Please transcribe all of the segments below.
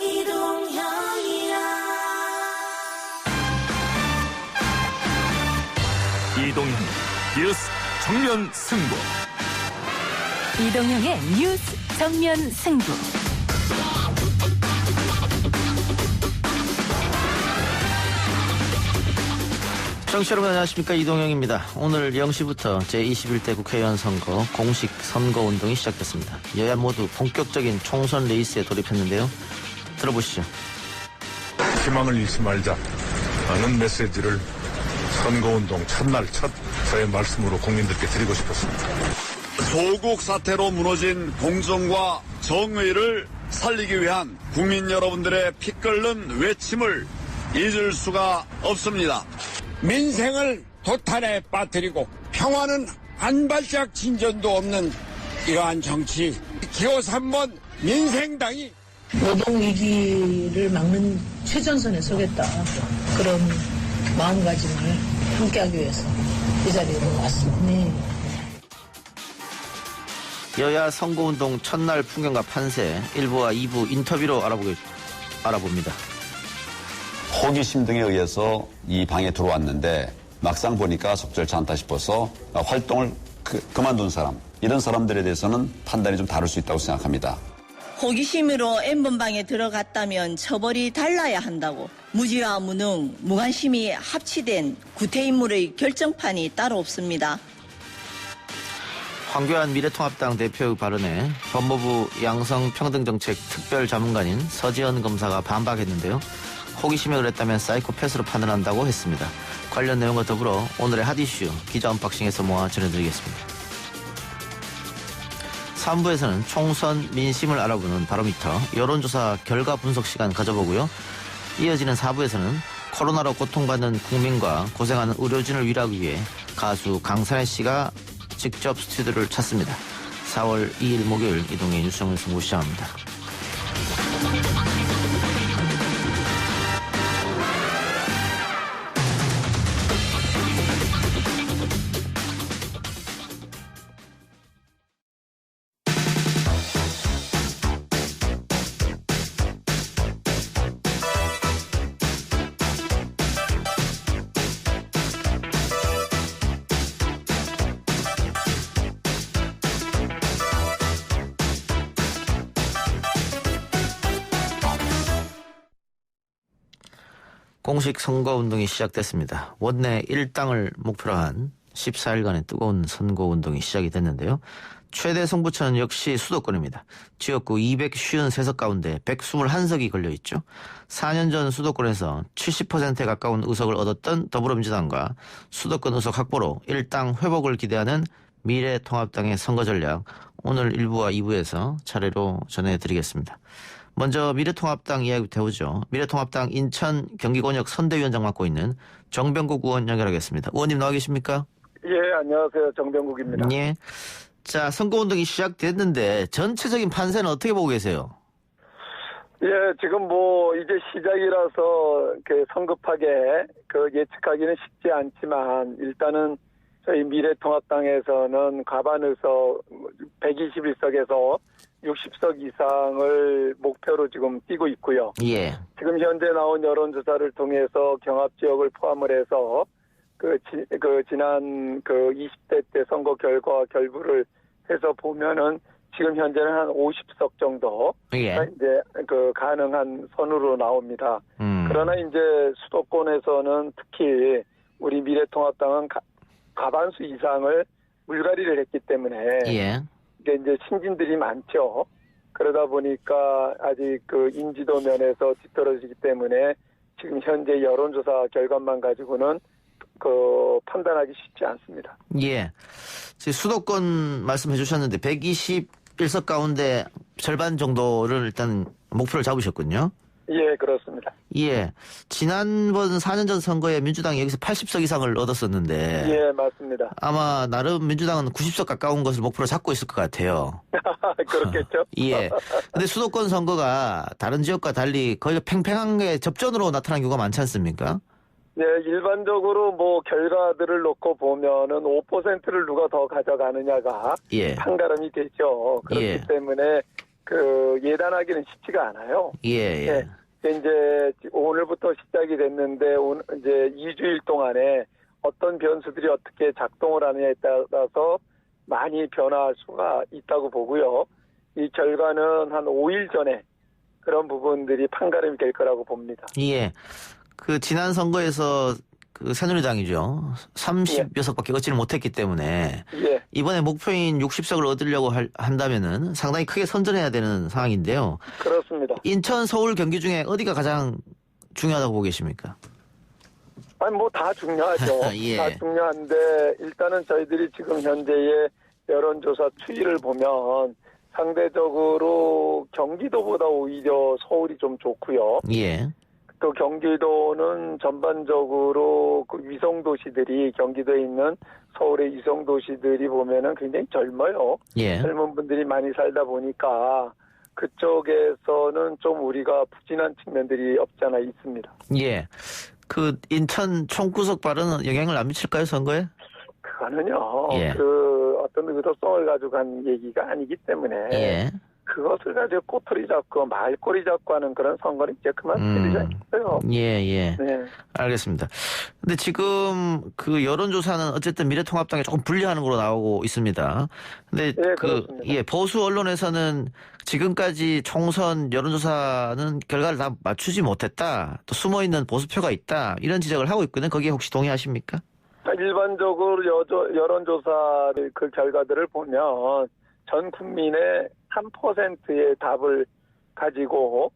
이동형 뉴스 정면 승부. 이동형의 뉴스 정면 승부. 청취자 여러분 안녕하십니까, 이동형입니다. 오늘 0시부터 제21대 국회의원 선거 공식 선거운동이 시작됐습니다. 여야 모두 본격적인 총선 레이스에 돌입했는데요. 들어보시죠. 희망을 잃지 말자 하는 메시지를 선거운동 첫날 첫 저의 말씀으로 국민들께 드리고 싶었습니다. 조국 사태로 무너진 공정과 정의를 살리기 위한 국민 여러분들의 피 끓는 외침을 잊을 수가 없습니다. 민생을 도탄에 빠뜨리고 평화는 한 발짝 진전도 없는 이러한 정치, 기호 3번 민생당이 노동위기를 막는 최전선에 서겠다, 그런 마음가짐을 함께하기 위해서 이 자리에 왔습니다. 여야 선거운동 첫날 풍경과 판세 1부와 2부 인터뷰로 알아봅니다. 호기심 등에 의해서 이 방에 들어왔는데 막상 보니까 적절치 않다 싶어서 활동을 그만둔 사람, 이런 사람들에 대해서는 판단이 좀 다를 수 있다고 생각합니다. 호기심으로 N번방에 들어갔다면 처벌이 달라야 한다고, 무지와 무능, 무관심이 합치된 구태인물의 결정판이 따로 없습니다. 황교안 미래통합당 대표의 발언에 법무부 양성평등정책 특별자문관인 서지현 검사가 반박했는데요. 호기심에 그랬다면 사이코패스로 판단한다고 했습니다. 관련 내용과 더불어 오늘의 핫이슈 기자 언박싱에서 모아 전해드리겠습니다. 3부에서는 총선 민심을 알아보는 바로미터 여론조사 결과 분석 시간 가져보고요. 이어지는 4부에서는 코로나로 고통받는 국민과 고생하는 의료진을 위로하기 위해 가수 강산혜 씨가 직접 스튜디오를 찾습니다. 4월 2일 목요일 이동의 뉴스 정면 승부 시작합니다. 공식 선거운동이 시작됐습니다. 원내 1당을 목표로 한 14일간의 뜨거운 선거운동이 시작이 됐는데요. 최대 승부처는 역시 수도권입니다. 지역구 253석 가운데 121석이 걸려있죠. 4년 전 수도권에서 70%에 가까운 의석을 얻었던 더불어민주당과 수도권 의석 확보로 1당 회복을 기대하는 미래통합당의 선거 전략, 오늘 1부와 2부에서 차례로 전해드리겠습니다. 먼저 미래통합당 이야기부터 해보죠. 미래통합당 인천 경기권역 선대위원장 맡고 있는 정병국 의원 연결하겠습니다. 의원님 나와 계십니까? 예, 안녕하세요. 정병국입니다. 예. 자, 선거운동이 시작됐는데 전체적인 판세는 어떻게 보고 계세요? 예, 지금 이제 시작이라서 성급하게 예측하기는 쉽지 않지만, 일단은 저희 미래통합당에서는 과반 의석 121석에서 60석 이상을 목표로 지금 뛰고 있고요. 예. 지금 현재 나온 여론조사를 통해서 경합 지역을 포함을 해서 지난 20대 때 선거 결과 결부를 해서 보면은 지금 현재는 한 50석 정도 예. 이제 가능한 선으로 나옵니다. 그러나 이제 수도권에서는 특히 우리 미래통합당은 과반수 이상을 물갈이를 했기 때문에 예. 이게 이제 신진들이 많죠. 그러다 보니까 아직 인지도 면에서 뒤떨어지기 때문에 지금 현재 여론조사 결과만 가지고는 판단하기 쉽지 않습니다. 예. 수도권 말씀해 주셨는데 121석 가운데 절반 정도를 일단 목표를 잡으셨군요. 예, 그렇습니다. 예. 지난번 4년 전 선거에 민주당이 여기서 80석 이상을 얻었었는데. 예, 맞습니다. 아마 나름 민주당은 90석 가까운 것을 목표로 잡고 있을 것 같아요. 그렇겠죠. 예. 근데 수도권 선거가 다른 지역과 달리 거의 팽팽한 게 접전으로 나타나는 경우가 많지 않습니까? 네, 일반적으로 결과들을 놓고 보면은 5%를 누가 더 가져가느냐가 예. 판가름이 되죠. 그렇기 예. 때문에 예단하기는 쉽지가 않아요. 예. 네. 이제 오늘부터 시작이 됐는데 이제 2주일 동안에 어떤 변수들이 어떻게 작동을 하느냐에 따라서 많이 변화할 수가 있다고 보고요. 이 결과는 한 5일 전에 그런 부분들이 판가름이 될 거라고 봅니다. 예. 그 지난 선거에서 그 새누리당이죠. 30여석밖에 얻지를 못했기 때문에 예. 이번에 목표인 60석을 얻으려고 한다면은 상당히 크게 선전해야 되는 상황인데요. 그렇습니다. 인천, 서울, 경기 중에 어디가 가장 중요하다고 보고 계십니까? 아니 뭐 다 중요하죠. 예. 다 중요한데 일단은 저희들이 지금 현재의 여론조사 추이를 보면 상대적으로 경기도보다 오히려 서울이 좀 좋고요. 예. 또 경기도는 전반적으로 그 위성도시들이 경기도에 있는 서울의 위성도시들이 보면은 굉장히 젊어요. 예. 젊은 분들이 많이 살다 보니까 그쪽에서는 좀 우리가 부진한 측면들이 없지 않아 있습니다. 예. 그 인천 총구석 발언은 영향을 안 미칠까요, 선거에? 그거는요. 예. 그 어떤 의도성을 가지고 한 얘기가 아니기 때문에 예. 그것을 가지고 꼬투리 잡고 말꼬리 잡고 하는 그런 선거는 이제 그만 되지 않겠어요. 예. 네. 알겠습니다. 근데 지금 그 여론조사는 어쨌든 미래통합당에 조금 불리하는 걸로 나오고 있습니다. 근데 예, 그렇습니다. 보수 언론에서는 지금까지 총선 여론조사는 결과를 다 맞추지 못했다. 또 숨어있는 보수표가 있다. 이런 지적을 하고 있거든요. 거기에 혹시 동의하십니까? 일반적으로 여론조사의 그 결과들을 보면 전 국민의 3%의 답을 가지고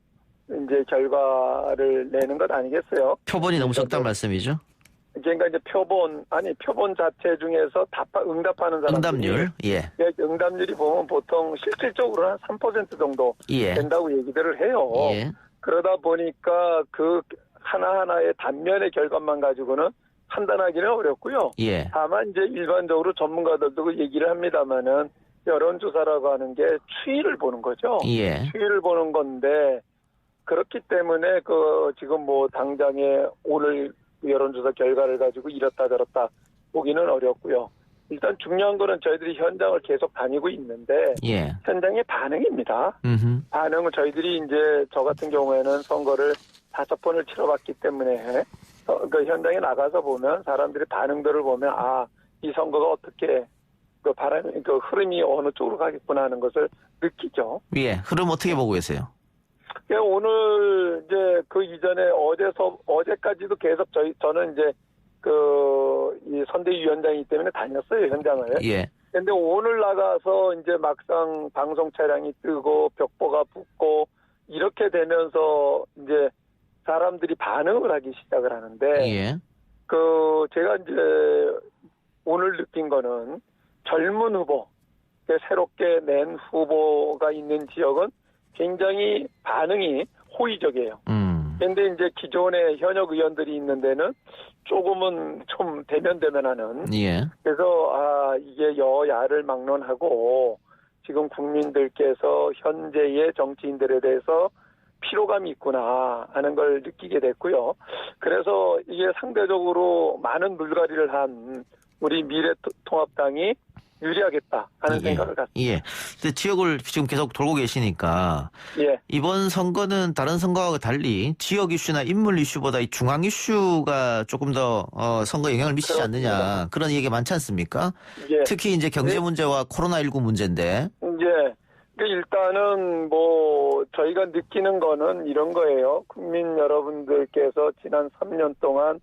이제 결과를 내는 것 아니겠어요? 표본이 너무 적다는 말씀이죠? 그러니까 이제 표본 자체 중에서 응답하는 사람들이 응답률? 예. 응답률이 보면 보통 실질적으로 한 3% 정도 예. 된다고 얘기들을 해요. 예. 그러다 보니까 그 하나하나의 단면의 결과만 가지고는 판단하기는 어렵고요. 예. 다만 이제 일반적으로 전문가들도 그 얘기를 합니다만은 여론조사라고 하는 게 추이를 보는 거죠. 예. 추이를 보는 건데 그렇기 때문에 그 지금 뭐 당장에 오늘 여론조사 결과를 가지고 이렇다 저렇다 보기는 어렵고요. 일단 중요한 거는 저희들이 현장을 계속 다니고 있는데 예. 현장의 반응입니다. 반응을 저희들이 이제 저 같은 경우에는 선거를 5번을 치러봤기 때문에 그 현장에 나가서 보면 사람들의 반응들을 보면 이 선거가 어떻게 그 흐름이 어느 쪽으로 가겠구나 하는 것을 느끼죠. 예. 흐름 어떻게 보고 계세요? 오늘 이제 그 이전에 어제까지도 계속 저는 이제 이 선대위원장이기 때문에 다녔어요, 현장을. 예. 근데 오늘 나가서 이제 막상 방송 차량이 뜨고 벽보가 붙고 이렇게 되면서 이제 사람들이 반응을 하기 시작을 하는데 예. 제가 이제 오늘 느낀 거는 젊은 후보, 새롭게 낸 후보가 있는 지역은 굉장히 반응이 호의적이에요. 그런데 이제 기존의 현역 의원들이 있는 데는 조금은 좀 대면대면하는. 예. 그래서 이게 여야를 막론하고 지금 국민들께서 현재의 정치인들에 대해서 피로감이 있구나 하는 걸 느끼게 됐고요. 그래서 이게 상대적으로 많은 물갈이를 한 우리 미래통합당이 유리하겠다 하는 생각을 갖습니다. 예. 근데 지역을 지금 계속 돌고 계시니까 예. 이번 선거는 다른 선거와 달리 지역 이슈나 인물 이슈보다 이 중앙 이슈가 조금 더 선거에 영향을 미치지 않느냐 그런 얘기가 많지 않습니까? 예. 특히 이제 경제 문제와 코로나19 문제인데. 예. 일단은 저희가 느끼는 거는 이런 거예요. 국민 여러분들께서 지난 3년 동안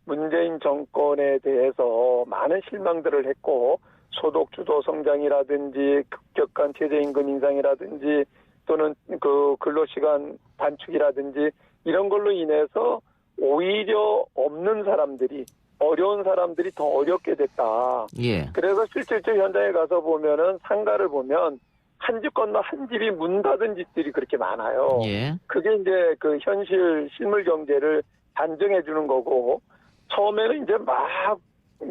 문재인 정권에 대해서 많은 실망들을 했고 소득주도 성장이라든지 급격한 최저임금 인상이라든지 또는 그 근로시간 단축이라든지 이런 걸로 인해서 오히려 없는 사람들이 어려운 사람들이 더 어렵게 됐다. 예. 그래서 실질적 현장에 가서 보면은 상가를 보면 한 집 건너 한 집이 문 닫은 집들이 그렇게 많아요. 예. 그게 이제 그 현실 실물 경제를 단정해 주는 거고 처음에는 이제 막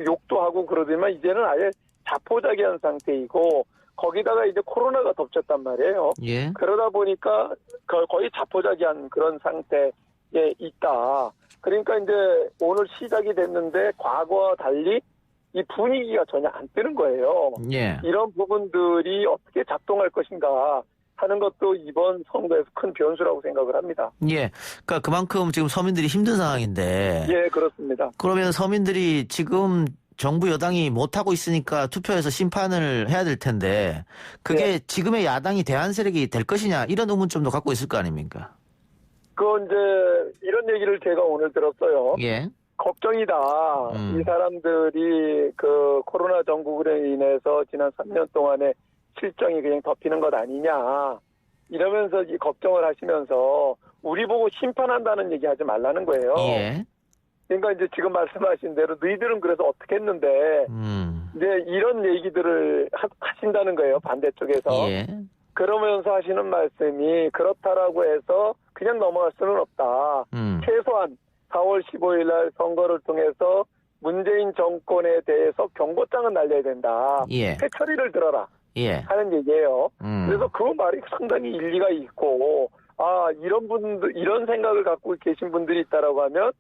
욕도 하고 그러더니만 이제는 아예 자포자기한 상태이고 거기다가 이제 코로나가 덮쳤단 말이에요. 예. 그러다 보니까 거의 자포자기한 그런 상태에 있다. 그러니까 이제 오늘 시작이 됐는데 과거와 달리 이 분위기가 전혀 안 뜨는 거예요. 예. 이런 부분들이 어떻게 작동할 것인가 하는 것도 이번 선거에서 큰 변수라고 생각을 합니다. 예. 그러니까 그만큼 지금 서민들이 힘든 상황인데. 예, 그렇습니다. 그러면 서민들이 지금 정부 여당이 못하고 있으니까 투표해서 심판을 해야 될 텐데 그게 지금의 야당이 대안 세력이 될 것이냐 이런 의문점도 갖고 있을 거 아닙니까? 이제 이런 얘기를 제가 오늘 들었어요. 예. 걱정이다. 이 사람들이 그 코로나 전국으로 인해서 지난 3년 동안에 실정이 그냥 덮이는 것 아니냐. 이러면서 이 걱정을 하시면서 우리 보고 심판한다는 얘기 하지 말라는 거예요. 예. 그러니까 이제 지금 말씀하신 대로 너희들은 그래서 어떻게 했는데 이제 이런 얘기들을 하신다는 거예요. 반대쪽에서. 예. 그러면서 하시는 말씀이 그렇다라고 해서 그냥 넘어갈 수는 없다. 최소한 4월 15일 날 선거를 통해서 문재인 정권에 대해서 경고장은 날려야 된다. 예. 회초리를 들어라. 예. 하는 얘기예요. 그래서 그 말이 상당히 일리가 있고, 이런 분들, 이런 생각을 갖고 계신 분들이 있다라고 하면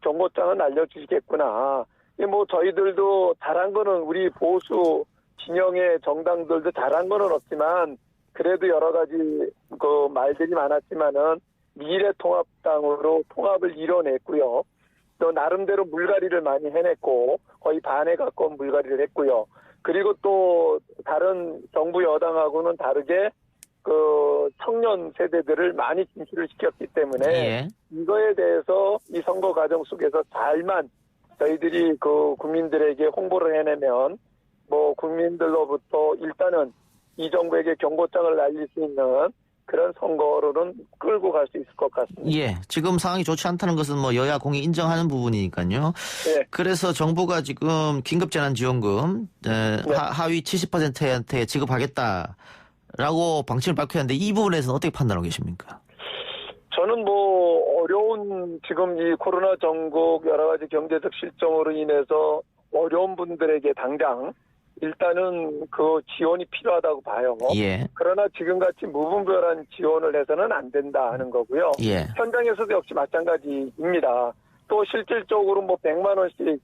경고장은 날려주시겠구나. 뭐 저희들도 잘한 거는 우리 보수 진영의 정당들도 잘한 거는 없지만 그래도 여러 가지 그 말들이 많았지만은 미래통합당으로 통합을 이뤄냈고요. 또 나름대로 물갈이를 많이 해냈고 거의 반에 가까운 물갈이를 했고요. 그리고 또 다른 정부 여당하고는 다르게 그 청년 세대들을 많이 진출을 시켰기 때문에 예. 이거에 대해서 이 선거 과정 속에서 잘만 저희들이 그 국민들에게 홍보를 해내면 뭐 국민들로부터 일단은 이 정부에게 경고장을 날릴 수 있는 그런 선거로는 끌고 갈 수 있을 것 같습니다. 예. 지금 상황이 좋지 않다는 것은 뭐 여야 공이 인정하는 부분이니까요. 네. 그래서 정부가 지금 긴급재난지원금 하위 70%한테 지급하겠다라고 방침을 밝혔는데 이 부분에서는 어떻게 판단하고 계십니까? 저는 뭐 어려운 지금 이 코로나 전국 여러 가지 경제적 실정으로 인해서 어려운 분들에게 당장 일단은 그 지원이 필요하다고 봐요. 예. 그러나 지금같이 무분별한 지원을 해서는 안 된다 하는 거고요. 예. 현장에서도 역시 마찬가지입니다. 또 실질적으로 뭐 100만 원씩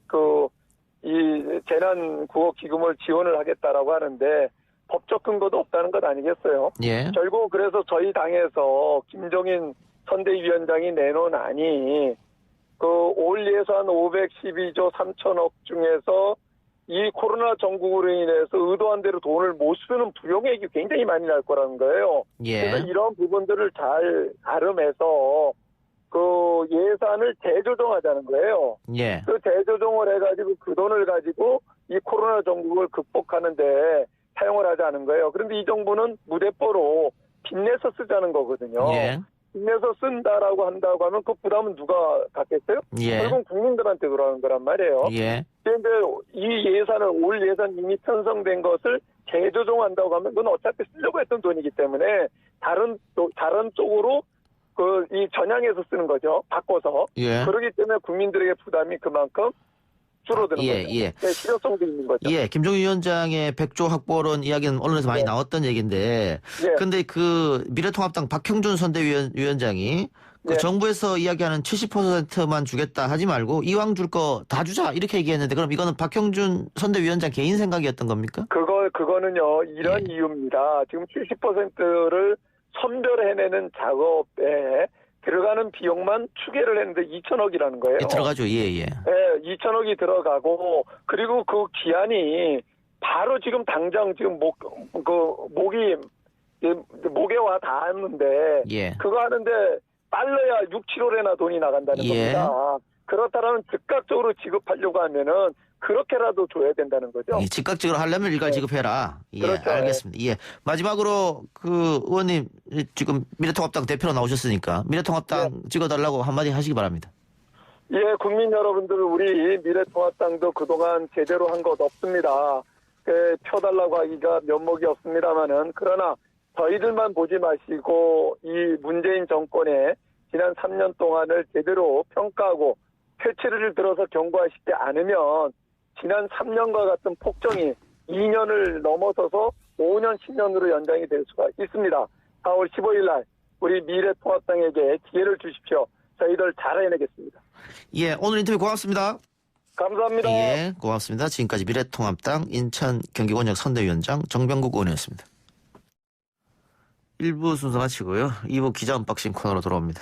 이 재난구호기금을 지원을 하겠다라고 하는데 법적 근거도 없다는 것 아니겠어요? 예. 결국 그래서 저희 당에서 김종인 선대위원장이 내놓은 안이 올 예산 512조 3천억 중에서 이 코로나 전국으로 인해서 의도한 대로 돈을 못 쓰는 부용액이 굉장히 많이 날 거라는 거예요. 예. 그래서 이런 부분들을 잘 가름해서 그 예산을 재조정하자는 거예요. 예. 그 재조정을 해가지고 그 돈을 가지고 이 코로나 전국을 극복하는데 사용을 하자는 거예요. 그런데 이 정부는 무대뽀로 빚내서 쓰자는 거거든요. 예. 빚내서 쓴다라고 한다고 하면 그 부담은 누가 갖겠어요? 예. 결국 국민들한테 돌아가는 거란 말이에요. 예. 그런데 이 예산을 올 예산 이미 편성된 것을 재조정한다고 하면 그건 어차피 쓰려고 했던 돈이기 때문에 다른 쪽으로 이 전향해서 쓰는 거죠. 바꿔서. 예. 그렇기 때문에 국민들에게 부담이 그만큼 줄어드는 예, 거죠. 예. 네, 실효성도 있는 거죠. 예, 김종인 위원장의 100조 확보론 이야기는 언론에서 많이 나왔던 얘기인데, 근데 그 미래통합당 박형준 선대위원장이 그 정부에서 이야기하는 70%만 주겠다 하지 말고 이왕 줄 거 다 주자 이렇게 얘기했는데 그럼 이거는 박형준 선대위원장 개인 생각이었던 겁니까? 그거는요, 이런 이유입니다. 지금 70%를 선별해내는 작업에 들어가는 비용만 추계를 했는데 2천억이라는 거예요. 예, 들어가죠. 예. 2천억이 들어가고 그리고 그 기한이 바로 지금 당장 지금 목에 와 닿았는데 그거 하는데 빨라야 6, 7월에나 돈이 나간다는 겁니다. 그렇다면 즉각적으로 지급하려고 하면은 그렇게라도 줘야 된다는 거죠. 즉각적으로 하려면 일괄 지급해라. 예, 그렇죠. 알겠습니다. 예. 마지막으로 그 의원님 지금 미래통합당 대표로 나오셨으니까 미래통합당 찍어달라고 한마디 하시기 바랍니다. 예, 국민 여러분들 우리 미래통합당도 그동안 제대로 한 것 없습니다. 펴달라고 하기가 면목이 없습니다만은 그러나 저희들만 보지 마시고 이 문재인 정권의 지난 3년 동안을 제대로 평가하고 퇴치를 들어서 경고하시지 않으면 지난 3년과 같은 폭정이 2년을 넘어서서 5년, 10년으로 연장이 될 수가 있습니다. 4월 15일 날 우리 미래통합당에게 기회를 주십시오. 저희들 잘 해내겠습니다. 예, 오늘 인터뷰 고맙습니다. 감사합니다. 예, 고맙습니다. 지금까지 미래통합당 인천 경기권역 선대위원장 정병국 의원이었습니다. 1부 순서 마치고요. 2부 기자 언박싱 코너로 돌아옵니다.